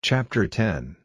Chapter 10.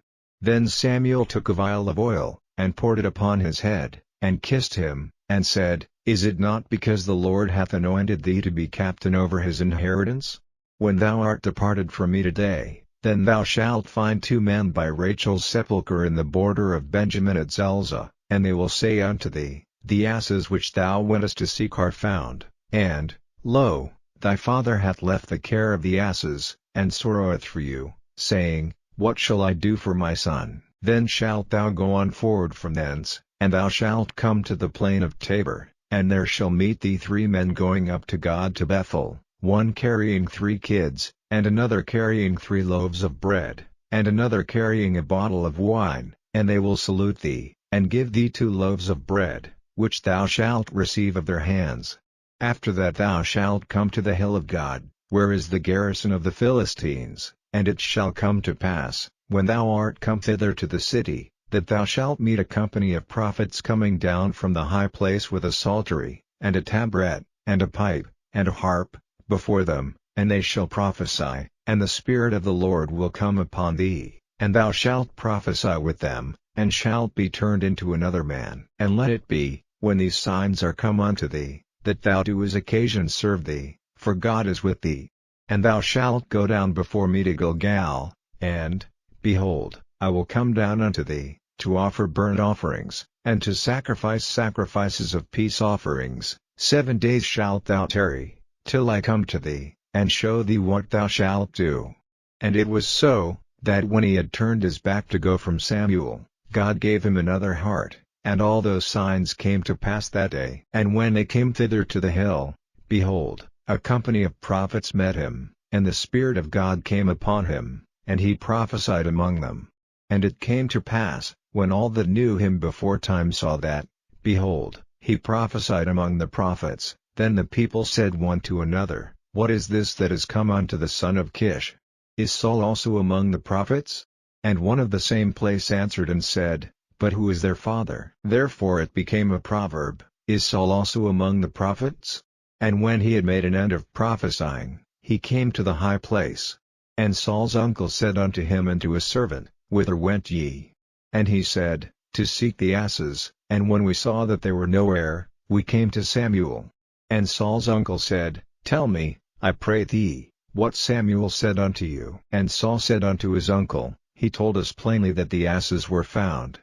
Then Samuel took a vial of oil, and poured it upon his head, and kissed him, and said, Is it not because the Lord hath anointed thee to be captain over his inheritance? When thou art departed from me today, then thou shalt find 2 men by Rachel's sepulchre in the border of Benjamin at Zelzah, and they will say unto thee, The asses which thou wentest to seek are found, and, lo, thy father hath left the care of the asses, and sorroweth for you, saying, What shall I do for my son? Then shalt thou go on forward from thence, and thou shalt come to the plain of Tabor, and there shall meet thee 3 men going up to God to Bethel, one carrying 3 kids, and another carrying 3 loaves of bread, and another carrying a bottle of wine, and they will salute thee, and give thee 2 loaves of bread, which thou shalt receive of their hands. After that thou shalt come to the hill of God, where is the garrison of the Philistines, and it shall come to pass, when thou art come thither to the city, that thou shalt meet a company of prophets coming down from the high place with a psaltery, and a tabret, and a pipe, and a harp, before them, and they shall prophesy, and the Spirit of the Lord will come upon thee, and thou shalt prophesy with them, and shalt be turned into another man. And let it be, when these signs are come unto thee, that thou do as occasion serve thee, for God is with thee. And thou shalt go down before me to Gilgal, and, behold, I will come down unto thee, to offer burnt offerings, and to sacrifice sacrifices of peace offerings. 7 days shalt thou tarry, till I come to thee, and show thee what thou shalt do. And it was so, that when he had turned his back to go from Samuel, God gave him another heart, and all those signs came to pass that day. And when they came thither to the hill, behold, a company of prophets met him, and the Spirit of God came upon him, and he prophesied among them. And it came to pass, when all that knew him beforetime saw that, behold, he prophesied among the prophets, then the people said one to another, What is this that is come unto the son of Kish? Is Saul also among the prophets? And one of the same place answered and said, But who is their father? Therefore it became a proverb, Is Saul also among the prophets? And when he had made an end of prophesying, he came to the high place. And Saul's uncle said unto him and to his servant, Whither went ye? And he said, To seek the asses, and when we saw that they were nowhere, we came to Samuel. And Saul's uncle said, Tell me, I pray thee, what Samuel said unto you. And Saul said unto his uncle, He told us plainly that the asses were found.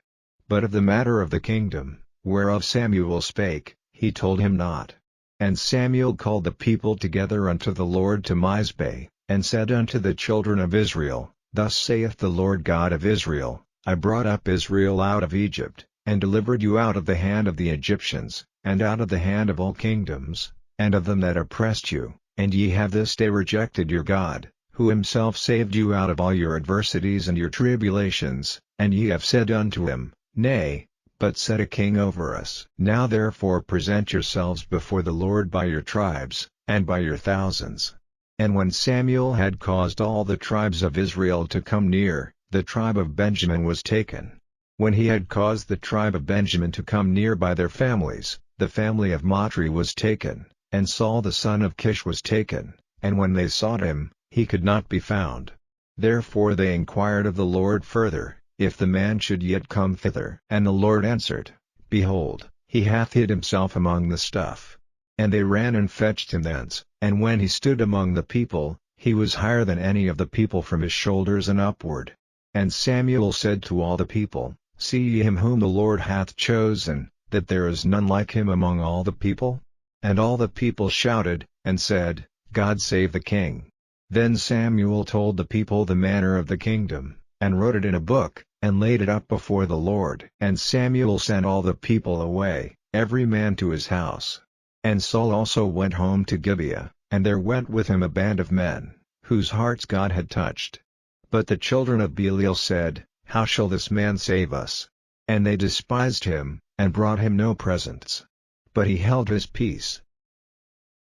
But of the matter of the kingdom, whereof Samuel spake, he told him not. And Samuel called the people together unto the Lord to Mizpeh, and said unto the children of Israel, Thus saith the Lord God of Israel, I brought up Israel out of Egypt, and delivered you out of the hand of the Egyptians, and out of the hand of all kingdoms, and of them that oppressed you, and ye have this day rejected your God, who himself saved you out of all your adversities and your tribulations, and ye have said unto him, Nay, but set a king over us. Now therefore present yourselves before the Lord by your tribes, and by your thousands. And when Samuel had caused all the tribes of Israel to come near, the tribe of Benjamin was taken. When he had caused the tribe of Benjamin to come near by their families, the family of Matri was taken, and Saul the son of Kish was taken, and when they sought him, he could not be found. Therefore they inquired of the Lord further, if the man should yet come thither. And the Lord answered, Behold, he hath hid himself among the stuff. And they ran and fetched him thence, and when he stood among the people, he was higher than any of the people from his shoulders and upward. And Samuel said to all the people, See ye him whom the Lord hath chosen, that there is none like him among all the people? And all the people shouted, and said, God save the king. Then Samuel told the people the manner of the kingdom, and wrote it in a book, and laid it up before the Lord. And Samuel sent all the people away, every man to his house. And Saul also went home to Gibeah, and there went with him a band of men, whose hearts God had touched. But the children of Belial said, How shall this man save us? And they despised him, and brought him no presents. But he held his peace.